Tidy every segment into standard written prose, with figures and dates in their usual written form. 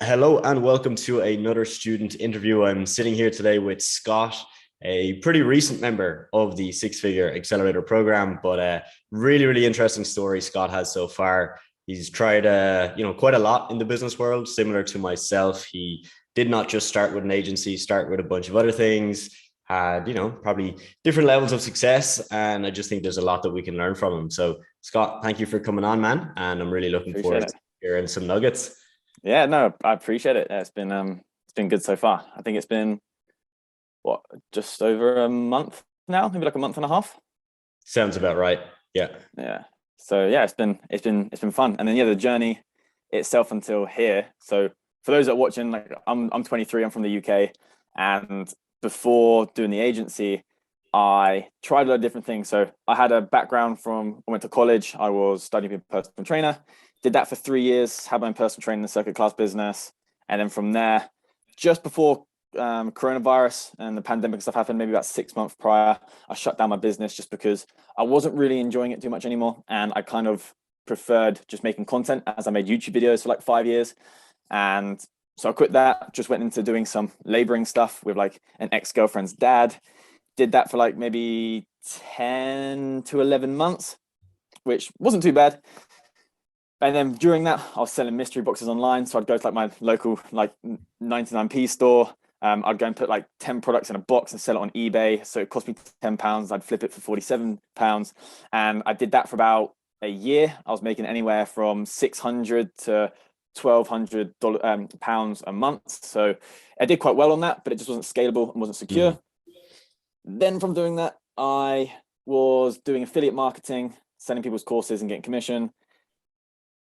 Hello and welcome to another student interview. I'm sitting here today with Scott, a pretty recent member of the six-figure Accelerator program, but a really interesting story Scott has so far. He's tried, quite a lot in the business world, similar to myself. He did not just start with an agency, start with a bunch of other things, had, probably different levels of success. And I just think there's a lot that we can learn from him. So Scott, thank you for coming on, man. And I'm really looking Appreciate forward it. to hearing some nuggets. Yeah, no, I appreciate it. Yeah, it's been good so far. I think it's been what, just over a month now, maybe like a month and a half. Sounds about right. Yeah. Yeah. So yeah, it's been fun. And then yeah, the journey itself until here. So for those that are watching, like I'm 23, I'm from the UK, and before doing the agency, I tried a lot of different things. So I had a background from I went to college, I was studying to be a personal trainer, did that for 3 years, had my own personal training in the circuit class business, and then from there, just before coronavirus and the pandemic stuff happened, maybe about 6 months prior, I shut down my business just because I wasn't really enjoying it too much anymore, and I kind of preferred just making content as I made YouTube videos for like 5 years. And so I quit that, just went into doing some laboring stuff with like an ex-girlfriend's dad. Did that for like maybe 10 to 11 months, which wasn't too bad. And then during that, I was selling mystery boxes online. So I'd go to like my local like 99p store. I'd go and put like 10 products in a box and sell it on eBay. So it cost me £10. I'd flip it for £47. And I did that for about a year. I was making anywhere from 600 to £1,200 pounds a month. So I did quite well on that, but it just wasn't scalable and wasn't secure. Mm. Then from doing that, I was doing affiliate marketing, selling people's courses and getting commission.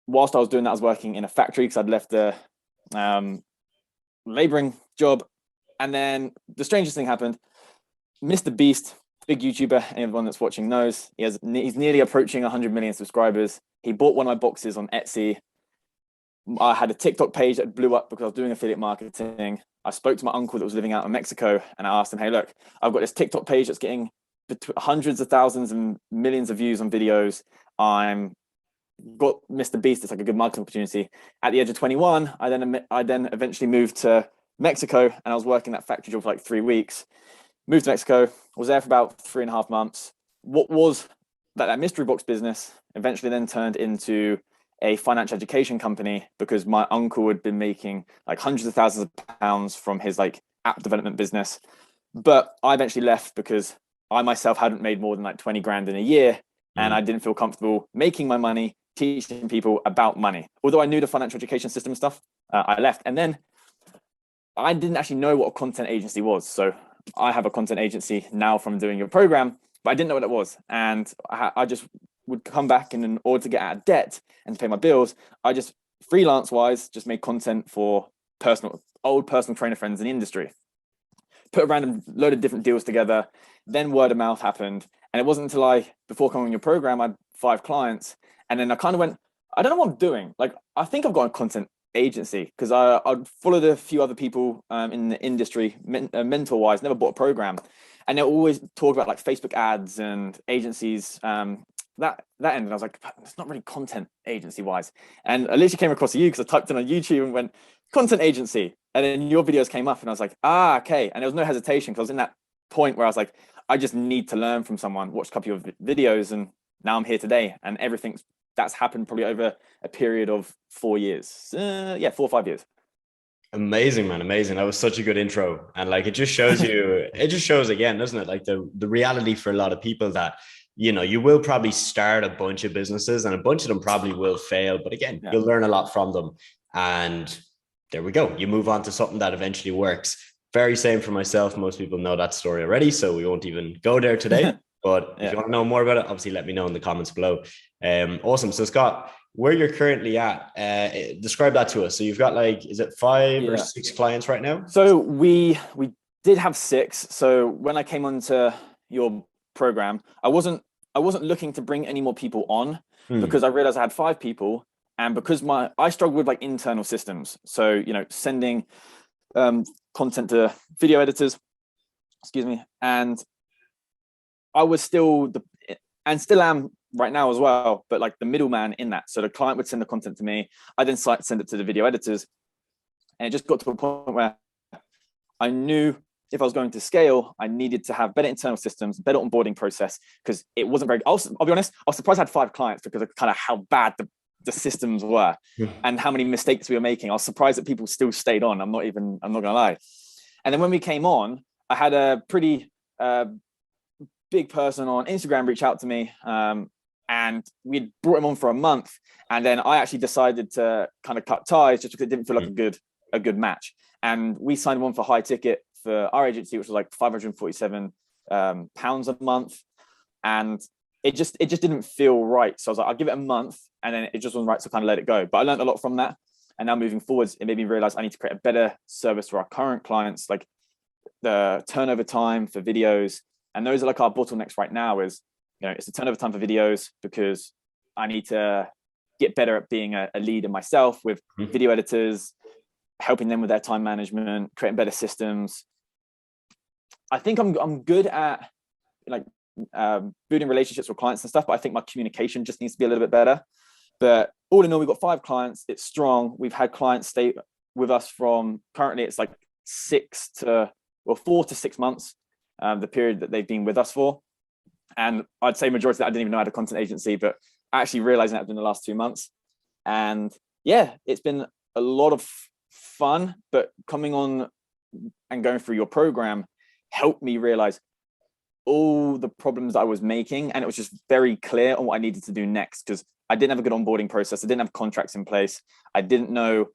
Whilst I was doing that, I was working in a factory because I'd left the um, laboring job. And then the strangest thing happened. Mr. Beast, big YouTuber, anyone that's watching knows, he's nearly approaching 100 million subscribers. He bought one of my boxes on Etsy. I had a TikTok page that blew up because I was doing affiliate marketing. I spoke to my uncle that was living out in Mexico, and I asked him, hey, look, I've got this TikTok page that's getting hundreds of thousands and millions of views on videos. I'm got Mr. Beast. It's like a good marketing opportunity. At the age of 21, I then eventually moved to Mexico, and I was working that factory job for like 3 weeks. Moved to Mexico, was there for about 3.5 months. What was that mystery box business eventually then turned into a financial education company because my uncle had been making like hundreds of thousands of pounds from his like app development business. But I eventually left because I myself hadn't made more than like 20 grand in a year, and Mm. I didn't feel comfortable making my money teaching people about money. Although I knew the financial education system and stuff, I left. And then I didn't actually know what a content agency was. So I have a content agency now from doing your program, but I didn't know what it was. And I just would come back, and in order to get out of debt and to pay my bills, I just freelance wise just made content for old personal trainer friends in the industry. Put a random load of different deals together. Then word of mouth happened. And it wasn't until before coming on your program, I had 5 clients. And then I kind of went, I don't know what I'm doing. Like, I think I've got a content agency because I'd followed a few other people in the industry, mentor wise, never bought a program. And they always talk about like Facebook ads and agencies. That end, and I was like, it's not really content agency wise. And I literally came across you because I typed in on YouTube and went content agency, and then your videos came up, and I was like, okay. And there was no hesitation because I was in that point where I was like, I just need to learn from someone. Watched a couple of videos, and now I'm here today, and everything that's happened probably over a period of 4 years. Yeah, 4 or 5 years. Amazing, man. Amazing. That was such a good intro. And like it just shows again, doesn't it? Like the reality for a lot of people that, you will probably start a bunch of businesses and a bunch of them probably will fail. But again, Yeah. you'll learn a lot from them. And there we go. You move on to something that eventually works. Very same for myself. Most people know that story already. So we won't even go there today. But if Yeah. you want to know more about it, obviously let me know in the comments below. Awesome. So Scott, where you're currently at, describe that to us. So you've got like, is it 5 or 6 clients right now? So we did have six. So when I came onto your program, I wasn't looking to bring any more people on Hmm. because I realized I had 5 people, and because I struggle with like internal systems. So sending content to video editors, excuse me, and I was still and still am right now as well, but like the middleman in that. So the client would send the content to me, I then send it to the video editors, And it just got to a point where I knew if I was going to scale, I needed to have better internal systems, better onboarding process, because it wasn't very, I'll be honest, I was surprised I had 5 clients because of kind of how bad the systems were and how many mistakes we were making. I was surprised that people still stayed on. I'm not gonna lie. And then when we came on, I had a pretty big person on Instagram reach out to me, and we'd brought him on for a month. And then I actually decided to kind of cut ties just because it didn't feel like a good match. And we signed him on for high ticket for our agency, which was like £547 a month. And it just didn't feel right. So I was like, I'll give it a month, and then it just wasn't right to kind of let it go. But I learned a lot from that. And now moving forwards, it made me realize I need to create a better service for our current clients, like the turnover time for videos. And those are like our bottlenecks right now is, it's the turnover time for videos, because I need to get better at being a leader myself with video editors, helping them with their time management, creating better systems. I think I'm good at like building relationships with clients and stuff, but I think my communication just needs to be a little bit better. But all in all, we've got 5 clients. It's strong. We've had clients stay with us from currently it's like 4 to 6 months, the period that they've been with us for. And I'd say majority of that I didn't even know I had a content agency, but actually realizing that in the last 2 months. And yeah, it's been a lot of fun, but coming on and going through your program helped me realize all the problems I was making. And it was just very clear on what I needed to do next, because I didn't have a good onboarding process. I didn't have contracts in place. I didn't know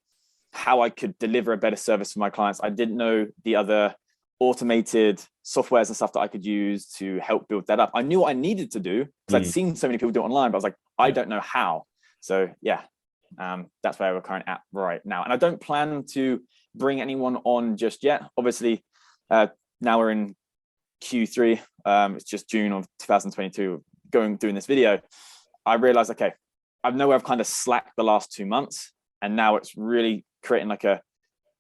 how I could deliver a better service for my clients. I didn't know the other automated softwares and stuff that I could use to help build that up. I knew what I needed to do because I'd seen so many people do it online, but I was like, I don't know how. So yeah, that's where we're currently at right now. And I don't plan to bring anyone on just yet. Obviously, now we're in Q3. It's just June of 2022 doing this video. I realized, okay, I know I've kind of slacked the last 2 months, and now it's really creating like a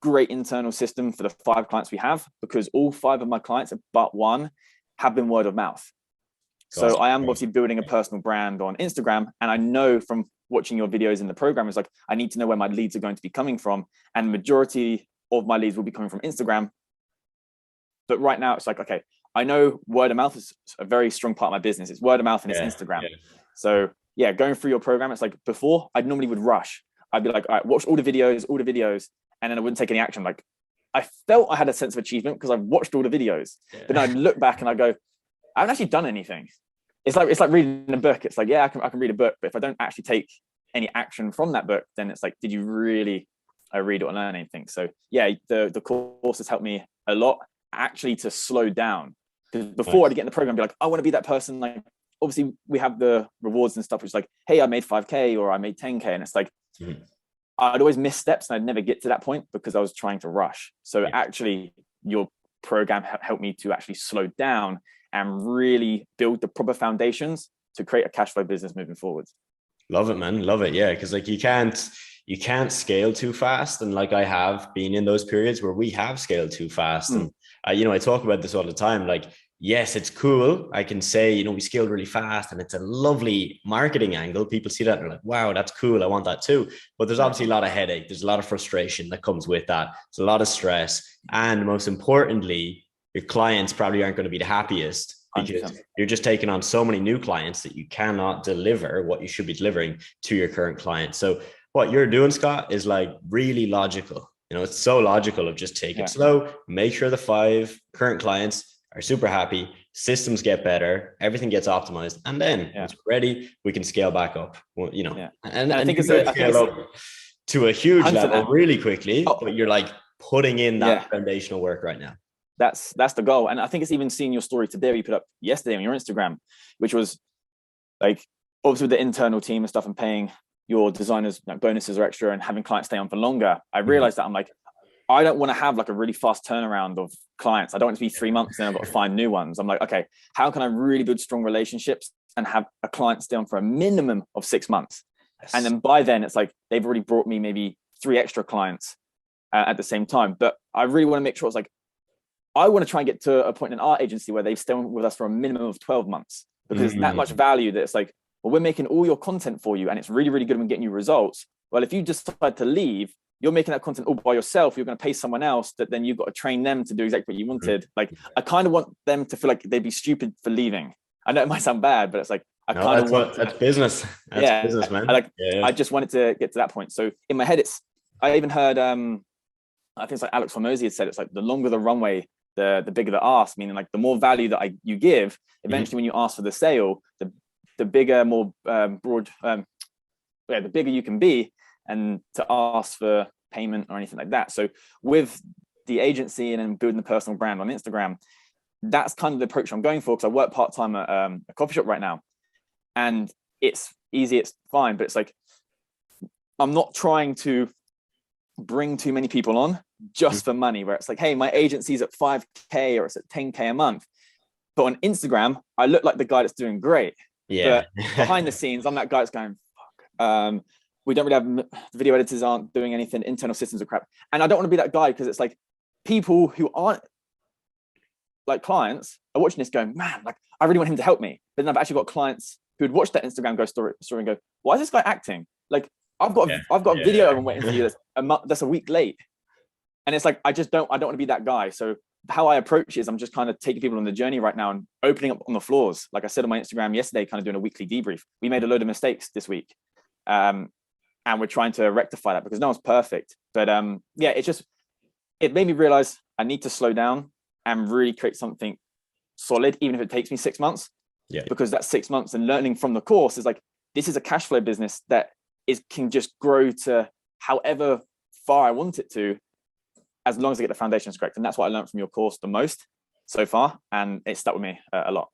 great internal system for the 5 clients we have, because all 5 of my clients but one have been word of mouth. So I am obviously building a personal brand on Instagram, and I know from watching your videos in the program, it's like I need to know where my leads are going to be coming from, and the majority of my leads will be coming from Instagram. But right now it's like, okay, I know word of mouth is a very strong part of my business. It's word of mouth and it's Instagram. So yeah, going through your program, it's like before I normally would rush. I'd be like, all right, watch all the videos, and then I wouldn't take any action. Like I felt I had a sense of achievement because I've watched all the videos, but then I'd look back and I go, I haven't actually done anything. It's like reading a book. It's like, yeah, I can read a book, but if I don't actually take any action from that book, then it's like, did you really read or learn anything? So yeah, the course has helped me a lot actually to slow down. Because before I'd get in the program and be like, I want to be that person. Like obviously we have the rewards and stuff, which is like, hey, I made 5K or I made 10K. And it's like, I'd always miss steps and I'd never get to that point because I was trying to rush. So actually your program helped me to actually slow down and really build the proper foundations to create a cash flow business moving forward. Love it, man. Love it. Yeah. Cause like you can't scale too fast. And like I have been in those periods where we have scaled too fast. And, I talk about this all the time. Like, yes, it's cool. I can say, we scaled really fast and it's a lovely marketing angle. People see that and they're like, wow, that's cool. I want that too. But there's obviously a lot of headache. There's a lot of frustration that comes with that. There's a lot of stress. And most importantly, your clients probably aren't going to be the happiest because 100%. You're just taking on so many new clients that you cannot deliver what you should be delivering to your current clients. So what you're doing, Scott, is like really logical. It's so logical of just take it slow, make sure the 5 current clients are super happy, systems get better, everything gets optimized, and then once we're ready, we can scale back up. Well, and I think it's scale up to a huge level really quickly, but you're like putting in that foundational work right now. That's the goal. And I think it's even seeing your story today you put up yesterday on your Instagram, which was like obviously with the internal team and stuff and paying your designers bonuses or extra and having clients stay on for longer. I realized that I'm like, I don't want to have like a really fast turnaround of clients. I don't want it to be 3 months and then I've got to find new ones. I'm like, okay, how can I really build strong relationships and have a client stay on for a minimum of 6 months? Yes. And then by then it's like, they've already brought me maybe 3 extra clients at the same time. But I really want to make sure it's like, I want to try and get to a point in our agency where they stay on with us for a minimum of 12 months because it's that much value that it's like, well, we're making all your content for you and it's really, really good when getting you results. Well, if you decide to leave, you're making that content all by yourself. You're going to pay someone else that then you've got to train them to do exactly what you wanted. Like, I kind of want them to feel like they'd be stupid for leaving. I know it might sound bad, but it's like, I No, kind of want that's business. That's yeah, business, man. I just wanted to get to that point. So in my head, I even heard, I think it's like Alex Hormozy had said, it's like the longer the runway, the bigger the ask, meaning like the more value that you give, eventually when you ask for the sale, the bigger, more broad, the bigger you can be, and to ask for payment or anything like that. So with the agency and then building the personal brand on Instagram, that's kind of the approach I'm going for, because I work part-time at a coffee shop right now, and it's easy, it's fine, but it's like, I'm not trying to bring too many people on just for money, where it's like, hey, my agency's at 5K or it's at 10K a month. But on Instagram, I look like the guy that's doing great. Yeah. But behind the scenes, I'm that guy that's going, fuck. We don't really have, the video editors aren't doing anything, internal systems are crap. And I don't want to be that guy, because it's like people who aren't like clients are watching this going, man, like I really want him to help me. But then I've actually got clients who'd watch that Instagram story and go, why is this guy acting? Like I've got a video I'm waiting for you that's a week late. And it's like, I don't want to be that guy. So how I approach it is I'm just kind of taking people on the journey right now and opening up on the floors. Like I said on my Instagram yesterday, kind of doing a weekly debrief. We made a load of mistakes this week. And we're trying to rectify that, because no one's perfect. But yeah, it made me realize I need to slow down and really create something solid, even if it takes me 6 months. Yeah. Because that 6 months and learning from the course is like, this is a cash flow business that can just grow to however far I want it to, as long as I get the foundations correct. And that's what I learned from your course the most so far. And it stuck with me a lot.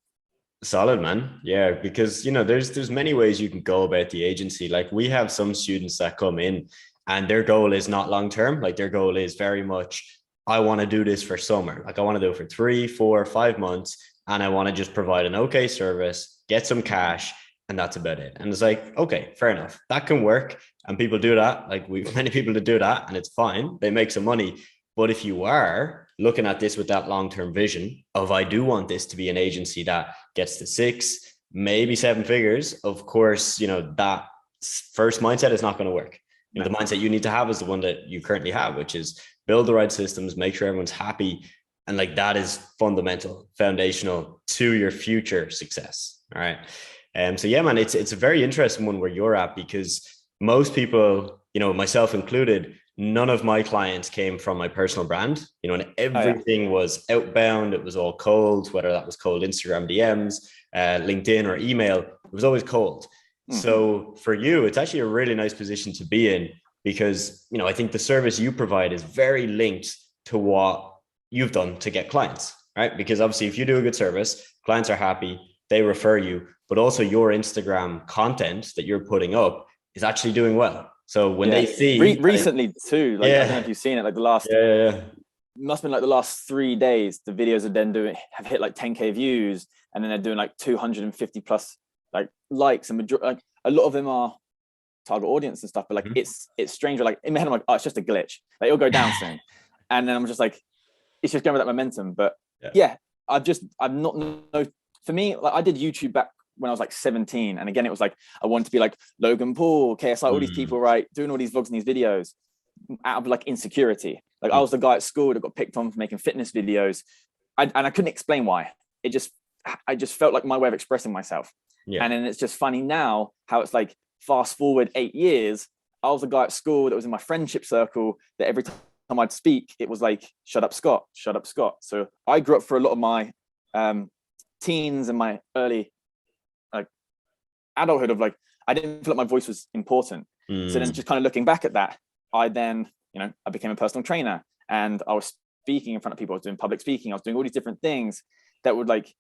Solid, man. Yeah, because there's many ways you can go about the agency. Like we have some students that come in and their goal is not long term. Like their goal is very much, I want to do this for summer. Like I want to do it for 3, 4, 5 months, and I want to just provide an okay service, get some cash, and that's about it. And it's like, okay, fair enough. That can work. And people do that. Like we've many people to do that, and it's fine. They make some money. But if you are looking at this with that long-term vision of, I do want this to be an agency that gets to 6, maybe 7 figures, of course, that first mindset is not going to work. The mindset you need to have is the one that you currently have, which is build the right systems, make sure everyone's happy. And like, that is fundamental, foundational to your future success. All right. So yeah, man, it's a very interesting one where you're at, because most people, myself included, none of my clients came from my personal brand, and everything was outbound. It was all cold, whether that was cold Instagram DMs, LinkedIn or email, it was always cold. Mm-hmm. So for you, it's actually a really nice position to be in, because, I think the service you provide is very linked to what you've done to get clients, right? Because obviously if you do a good service, clients are happy, they refer you, but also your Instagram content that you're putting up is actually doing well. So when they see recently too, like I don't know if you've seen it, like the last must have been like the last 3 days, the videos have hit like 10K views, and then they're doing like 250 plus like likes, and like a lot of them are target audience and stuff. But like it's strange. Like in my head, I'm like, oh, it's just a glitch. Like it'll go down soon, and then I'm just like, it's just going with that momentum. But I'm not no. For me, like I did YouTube back when I was like 17, and again it was like I wanted to be like Logan Paul, KSI, all these people, right, doing all these vlogs and these videos out of like insecurity. Like I was the guy at school that got picked on for making fitness videos, and I couldn't explain why. I just felt like my way of expressing myself. And then it's just funny now how it's like, fast forward 8 years, I was the guy at school that was in my friendship circle that every time I'd speak, it was like, shut up Scott, shut up Scott. So I grew up for a lot of my teens and my early adulthood of like, I didn't feel like my voice was important. So then just kind of looking back at that, I then, I became a personal trainer, and I was speaking in front of people. I was doing public speaking. I was doing all these different things that would like,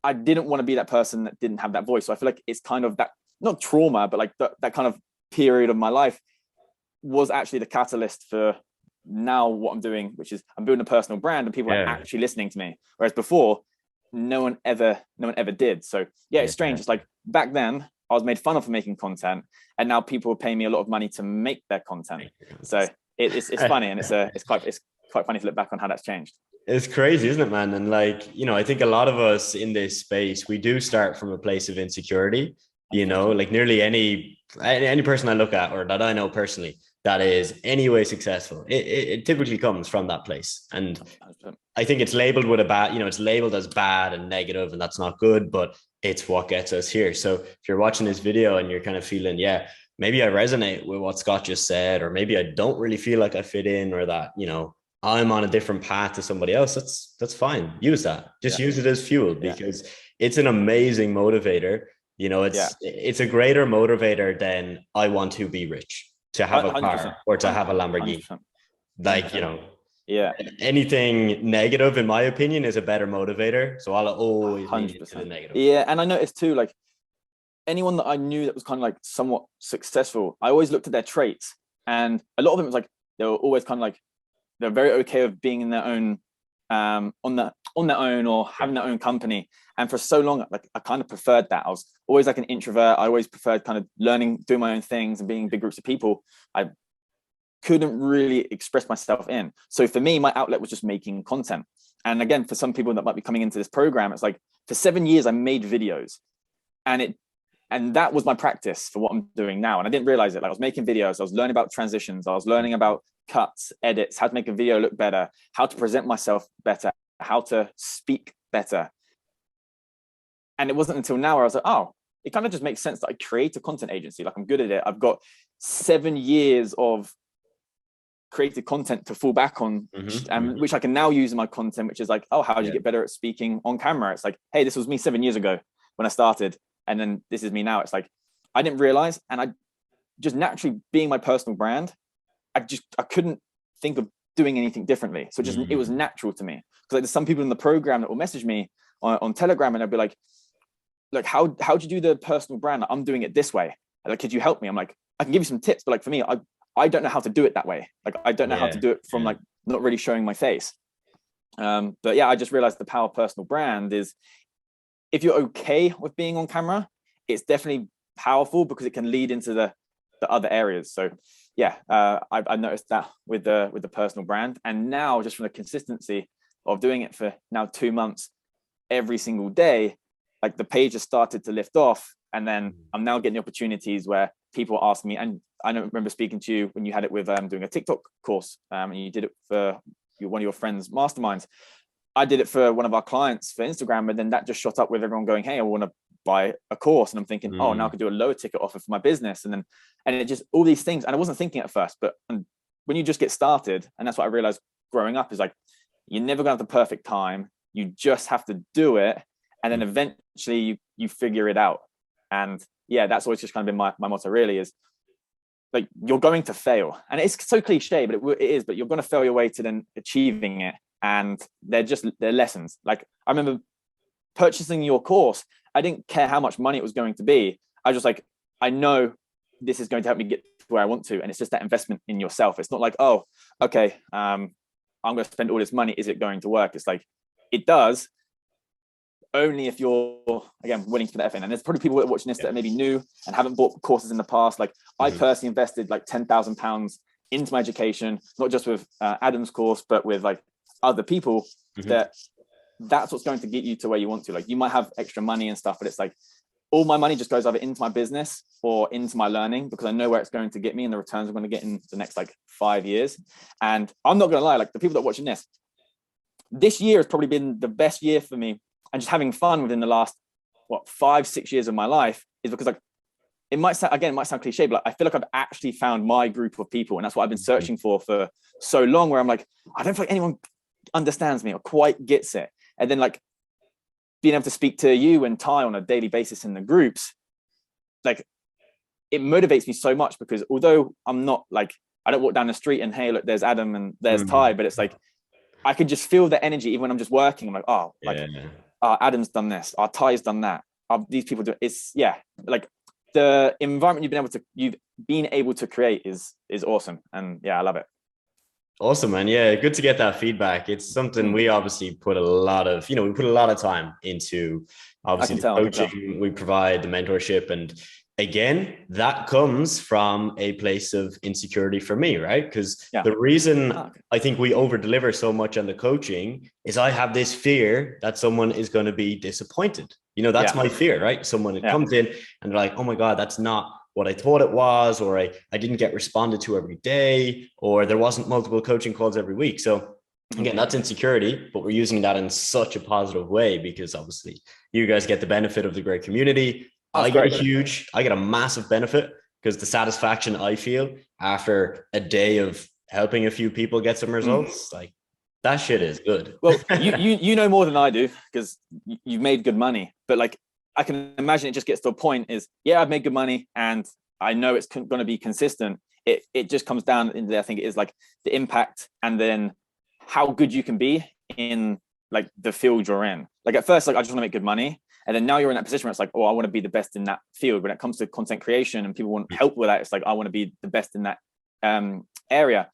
I didn't want to be that person that didn't have that voice. So I feel like it's kind of that, not trauma, but like that kind of period of my life was actually the catalyst for now what I'm doing, which is I'm building a personal brand, and people are actually listening to me. Whereas before, no one ever did. So yeah, it's strange. It's like back then I was made fun of for making content, and now people are paying me a lot of money to make their content. So it's funny, and it's quite funny to look back on how that's changed. It's crazy, isn't it, man? And like, I think a lot of us in this space, we do start from a place of insecurity, like nearly any person I look at or that I know personally, that is anyway successful, it typically comes from that place. And I think it's labeled with a bad, it's labeled as bad and negative, and that's not good, but it's what gets us here. So if you're watching this video and you're kind of feeling, yeah, maybe I resonate with what Scott just said, or maybe I don't really feel like I fit in, or that, I'm on a different path to somebody else, that's fine. Use that. Just use it as fuel, because it's an amazing motivator. It's a greater motivator than I want to be rich, to have a 100%, car or to have a Lamborghini. 100%, Like, 100%. Yeah. anything negative, in my opinion, is a better motivator. So I'll always lean into the 100%. negative. Yeah. And I noticed too, like anyone that I knew that was kind of like somewhat successful, I always looked at their traits, and a lot of them was like, they were always kind of like, they're very okay with being in their own, on their own, or having their own company. And for so long, like I kind of preferred that. I was always like an introvert. I always preferred kind of learning, doing my own things and being in big groups of people. I couldn't really express myself in. So for me, my outlet was just making content. And again, for some people that might be coming into this program, it's like for 7 years, I made videos, and that was my practice for what I'm doing now. And I didn't realize it. Like I was making videos, I was learning about transitions, I was learning about cuts, edits, how to make a video look better, how to present myself better, how to speak better. And it wasn't until now where I was like, oh, it kind of just makes sense that I create a content agency. Like I'm good at it. I've got 7 years of created content to fall back on, which I can now use in my content, which is like, oh, how did you get better at speaking on camera? It's like, hey, this was me 7 years ago when I started, and then this is me now. It's like, I didn't realize, and I just naturally, being my personal brand, I couldn't think of doing anything differently. So it was natural to me. Because like there's some people in the program that will message me on Telegram, and they'll be like, how'd you do the personal brand? I'm doing it this way. Like, could you help me? I'm like, I can give you some tips, but like for me, I don't know how to do it that way. Like I don't know how to do it from like not really showing my face. But yeah, I just realized the power of personal brand is, if you're okay with being on camera, it's definitely powerful because it can lead into the other areas. So yeah, I noticed that with the personal brand, and now just from the consistency of doing it for now 2 months every single day, like the page has started to lift off, and then I'm now getting the opportunities where people ask me, and I remember speaking to you when you had it with doing a TikTok course, and you did it for one of your friends' masterminds. I did it for one of our clients for Instagram, and then that just shot up with everyone going, hey, I want to buy a course. And I'm thinking, oh, now I could do a lower ticket offer for my business. And it just, all these things. And I wasn't thinking at first, but when you just get started, and that's what I realized growing up, is like, you're never gonna have the perfect time. You just have to do it. And then eventually you figure it out. And yeah, that's always just kind of been my motto, really, is like, you're going to fail. And it's so cliche, but it is, but you're going to fail your way to then achieving it. And they're lessons. Like I remember purchasing your course, I didn't care how much money it was going to be. I was just like, I know this is going to help me get to where I want to. And it's just that investment in yourself. It's not like, oh, okay, I'm going to spend all this money. Is it going to work? It's like, it does, only if you're, again, willing to put that effort in. And there's probably people that are watching this that are maybe new and haven't bought courses in the past. Like I personally invested like £10,000 into my education, not just with Adam's course, but with like other people. That's what's going to get you to where you want to. Like you might have extra money and stuff, but it's like, all my money just goes either into my business or into my learning, because I know where it's going to get me and the returns I'm going to get in the next like 5 years. And I'm not going to lie, like the people that are watching this year has probably been the best year for me, and just having fun within the last 5-6 years of my life, is because like, it might sound cliche, but like, I feel like I've actually found my group of people. And that's what I've been searching for so long, where I'm like, I don't feel like anyone understands me or quite gets it. And then like being able to speak to you and Ty on a daily basis in the groups, like it motivates me so much, because although I'm not like, I don't walk down the street and, hey, look, there's Adam and there's Ty, but it's like, I can just feel the energy even when I'm just working. I'm like, oh, like Adam's done this, Ty's done that. These people do it's like the environment you've been able to create is awesome. And yeah, I love it. Awesome, man. Yeah, good to get that feedback. It's something we obviously put a lot of, we put a lot of time into, obviously the coaching we provide, the mentorship. And again, that comes from a place of insecurity for me, right? Because the reason I think we over deliver so much on the coaching is I have this fear that someone is going to be disappointed. That's my fear, right? Someone comes in and they're like, oh my God, that's not what I thought it was, or I didn't get responded to every day, or there wasn't multiple coaching calls every week. So again, that's insecurity, but we're using that in such a positive way because obviously you guys get the benefit of the great community. That's I get a massive benefit because the satisfaction I feel after a day of helping a few people get some results, like that shit is good. Well, you know more than I do because you've made good money, but like I can imagine it just gets to a point is, yeah, I've made good money and I know it's going to be consistent. It just comes down into, I think it is like the impact and then how good you can be in like the field you're in. Like at first, like I just want to make good money. And then now you're in that position where it's like, oh, I want to be the best in that field. When it comes to content creation and people want help with that, it's like, I want to be the best in that area.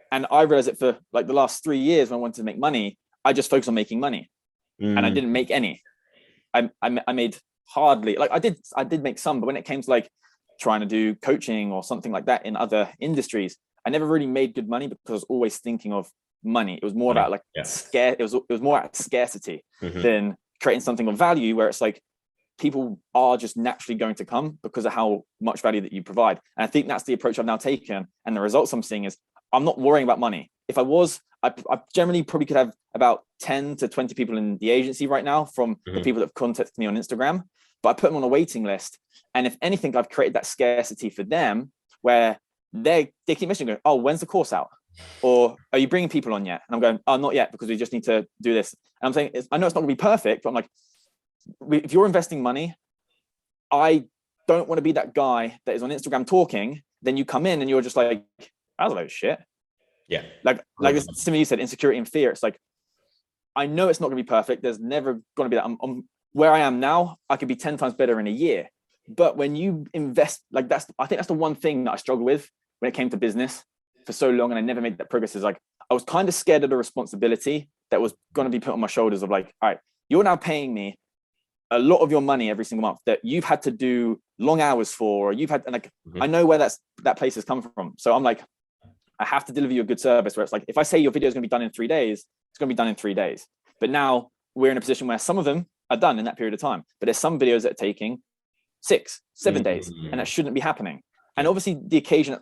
And I realized it for like the last 3 years when I wanted to make money, I just focused on making money and I didn't make any. I made hardly, like I did make some, but when it came to like trying to do coaching or something like that in other industries, I never really made good money because I was always thinking of money. It was more about like it was more at scarcity than creating something of value where it's like people are just naturally going to come because of how much value that you provide. And I think that's the approach I've now taken. And the results I'm seeing is I'm not worrying about money. If I was, I generally probably could have about 10 to 20 people in the agency right now from the people that have contacted me on Instagram, but I put them on a waiting list. And if anything, I've created that scarcity for them where they keep messaging going, oh, when's the course out? Or are you bringing people on yet? And I'm going, oh, not yet, because we just need to do this. And I'm saying, I know it's not gonna be perfect, but I'm like, if you're investing money, I don't want to be that guy that is on Instagram talking, then you come in and you're just like, that's a load of shit. Yeah. Like Simi, you said, insecurity and fear. It's like, I know it's not gonna be perfect. There's never gonna be that. I'm where I am now, I could be 10 times better in a year. But when you invest, like I think that's the one thing that I struggle with when it came to business for so long, and I never made that progress. Is like I was kind of scared of the responsibility that was going to be put on my shoulders of like, all right, you're now paying me a lot of your money every single month that you've had to do long hours for, or you've had, and like I know where that place has come from. So I'm like, I have to deliver you a good service where it's like, if I say your video is going to be done in 3 days, it's going to be done in 3 days. But now we're in a position where some of them are done in that period of time, but there's some videos that are taking 6, 7 days, and that shouldn't be happening. And obviously the occasion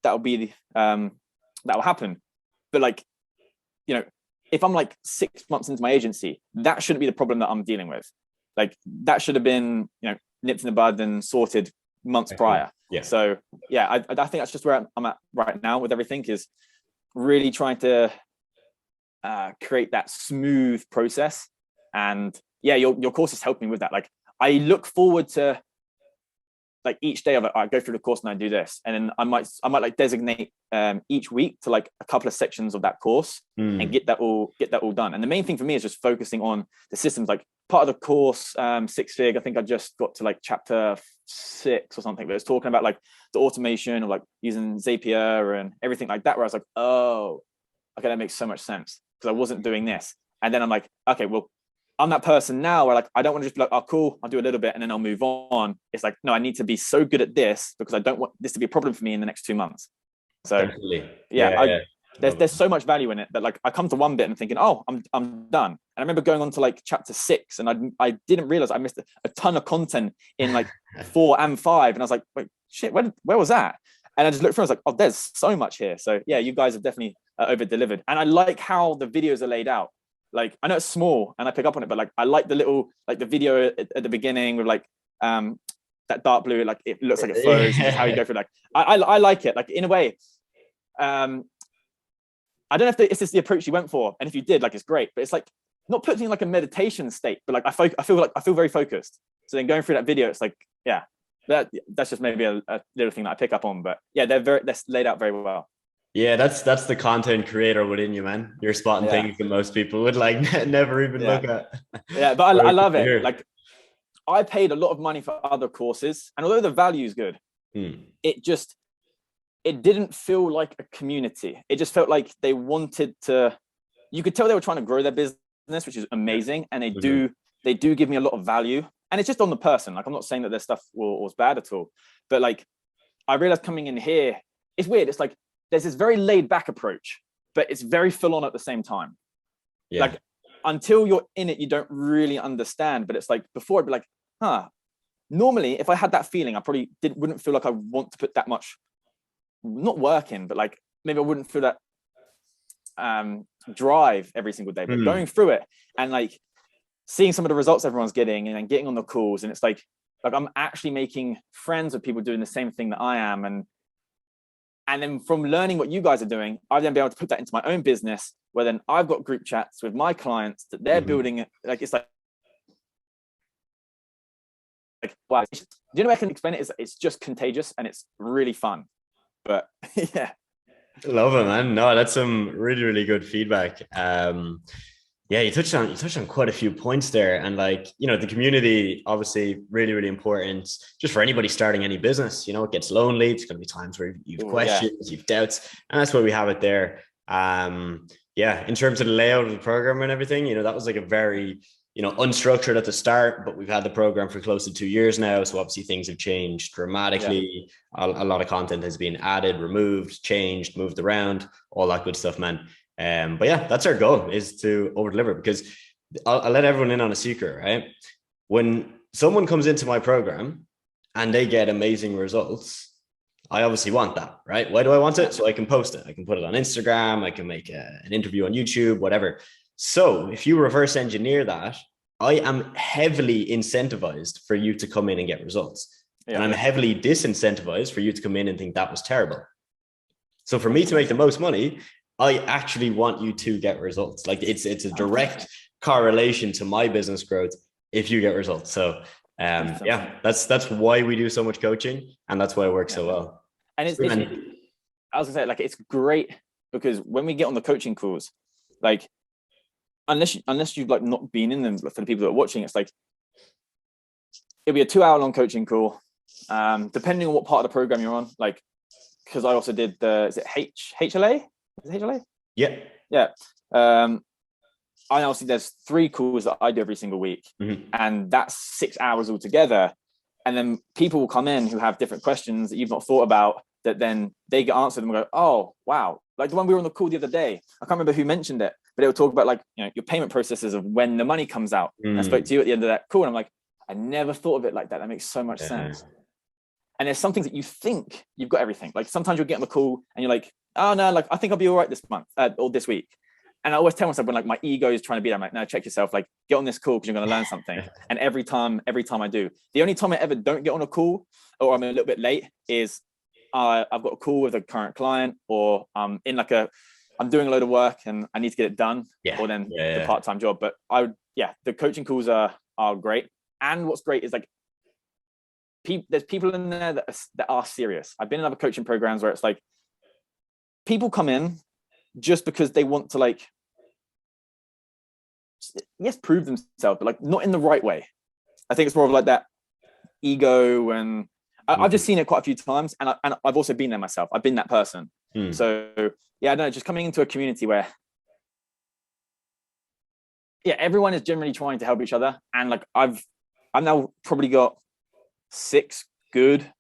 that will be that will happen, but like, you know, if I'm like 6 months into my agency, that shouldn't be the problem that I'm dealing with. Like that should have been, you know, nipped in the bud and sorted months prior. Yeah. So yeah, I think that's just where I'm at right now with everything, is really trying to create that smooth process. And yeah, your course is helping me with that. Like I look forward to like each day of it, I go through the course and I do this, and then I might like designate each week to like a couple of sections of that course and get that all done. And the main thing for me is just focusing on the systems. Like part of the course, Six Fig, I think I just got to like chapter 6 or something, but it's talking about like the automation of like using Zapier and everything like that, where I was like, oh, okay, that makes so much sense because I wasn't doing this. And then I'm like, okay, well, I'm that person now where like I don't want to just be like, oh cool, I'll do a little bit and then I'll move on. It's like, no, I need to be so good at this because I don't want this to be a problem for me in the next 2 months. So there's so much value in it that like I come to one bit and I'm thinking, oh, I'm done. And I remember going on to like chapter 6 and I didn't realize I missed a ton of content in like 4 and 5. And I was like, wait, shit, where was that? And I just looked through, I was like, oh, there's so much here. So yeah, you guys have definitely over delivered. And I like how the videos are laid out. Like I know it's small and I pick up on it, but like I like the little like the video at the beginning with like that dark blue, like it looks like it flows. Just how you go through. Like I like it. Like in a way, I don't know if this is the approach you went for, and if you did, like it's great. But it's like not putting in like a meditation state, but like I feel very focused. So then going through that video, it's like yeah, that's just maybe a little thing that I pick up on. But yeah, they're laid out very well. Yeah, that's the content creator within you, man. You're spotting things that most people would like never even look at. Yeah, but I love it. Like I paid a lot of money for other courses, and although the value is good, it didn't feel like a community. It just felt like they wanted to. You could tell they were trying to grow their business, which is amazing, and they do give me a lot of value. And it's just on the person. Like I'm not saying that their stuff was bad at all, but like I realized coming in here, it's weird. It's like there's this very laid back approach, but it's very full on at the same time. Yeah. Like until you're in it, you don't really understand. But it's like before I'd be like, huh, normally if I had that feeling, I probably wouldn't feel like I want to put that much, not work in, but like maybe I wouldn't feel that drive every single day. But going through it and like seeing some of the results everyone's getting, and then getting on the calls, and it's like I'm actually making friends with people doing the same thing that I am, and then from learning what you guys are doing, I've then been able to put that into my own business, where then I've got group chats with my clients that they're building. Like it's like wow. Do you know how I can explain it? It's just contagious and it's really fun. But yeah. Love it, man. No, that's some really, really good feedback. Yeah, you touched on quite a few points there. And like, you know, the community, obviously really, really important just for anybody starting any business. You know, it gets lonely. It's going to be times where you've questions, you've doubts, and that's why we have it there. Yeah, in terms of the layout of the program and everything, you know, that was like a very, you know, unstructured at the start, but we've had the program for close to 2 years now. So obviously things have changed dramatically. Yeah. A lot of content has been added, removed, changed, moved around, all that good stuff, man. But yeah, that's our goal, is to over deliver, because I'll let everyone in on a secret, right? When someone comes into my program and they get amazing results, I obviously want that, right? Why do I want it? So I can post it. I can put it on Instagram. I can make an interview on YouTube, whatever. So if you reverse engineer that, I am heavily incentivized for you to come in and get results. Yeah. And I'm heavily disincentivized for you to come in and think that was terrible. So for me to make the most money, I actually want you to get results. Like it's a direct correlation to my business growth if you get results. So yeah, that's why we do so much coaching, and that's why it works so well. And I was gonna say, like, it's great because when we get on the coaching calls, like unless you've like not been in them, for the people that are watching, it's like it'll be a 2-hour-long coaching call, depending on what part of the program you're on. Like, because I also did is it HLA? Is it HLA? Yeah. I obviously there's 3 calls that I do every single week, and that's 6 hours altogether. And then people will come in who have different questions that you've not thought about, that then they get answered and go, oh wow, like the one we were on the call the other day. I can't remember who mentioned it, but it will talk about like, you know, your payment processes of when the money comes out. I spoke to you at the end of that call, and I'm like, I never thought of it like that. That makes so much sense. And there's some things that you think you've got everything. Like sometimes you'll get on the call and you're like, oh no, like I think I'll be all right this month or this week. And I always tell myself when like my ego is trying to be there, I'm like, no, check yourself, like get on this call because you're going to learn something. And every time I do, the only time I ever don't get on a call or I'm a little bit late is I've got a call with a current client, or I'm doing a load of work and I need to get it done, or then the part-time job. But the coaching calls are great. And what's great is like, there's people in there that are serious. I've been in other coaching programs where it's like people come in just because they want to, like, yes, prove themselves, but like not in the right way. I think it's more of like that ego, and I've just seen it quite a few times, and I've also been there myself. I've been that person. So yeah, I don't know, just coming into a community where everyone is generally trying to help each other, and like I've now probably got 6 good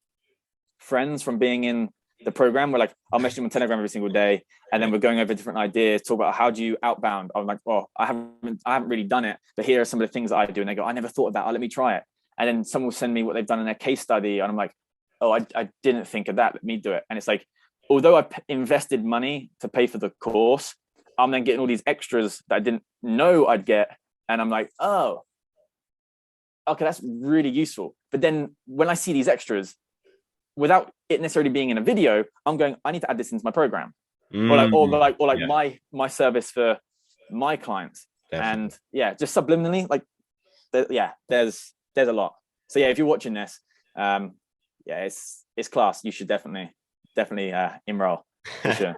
friends from being in the program, where like I'll message them on Telegram every single day, and then we're going over different ideas, talk about how do you outbound. I'm like, well, I haven't really done it, but here are some of the things that I do. And they go, I never thought of that. Let me try it. And then someone will send me what they've done in their case study, and I'm like, oh, I didn't think of that. Let me do it. And it's like, although I invested money to pay for the course, I'm then getting all these extras that I didn't know I'd get, and I'm like, oh, okay, that's really useful. But then when I see these extras, without it necessarily being in a video, I'm going, I need to add this into my program, or my service for my clients. Definitely. And just subliminally, like, there's a lot. So if you're watching this, it's class. You should definitely enroll. For sure.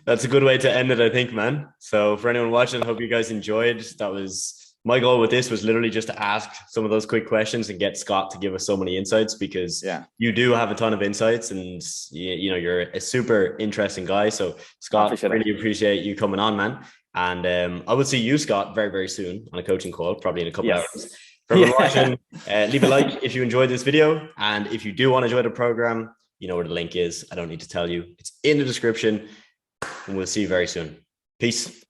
That's a good way to end it, I think, man. So for anyone watching, I hope you guys enjoyed. That was my goal with this, was literally just to ask some of those quick questions and get Scott to give us so many insights, because you do have a ton of insights, and you know, you're a super interesting guy. So Scott, really appreciate you coming on, man. And I will see you, Scott, very, very soon on a coaching call, probably in a couple hours. For everyone watching, leave a like if you enjoyed this video. And if you do want to join the program, you know where the link is. I don't need to tell you. It's in the description. And we'll see you very soon. Peace.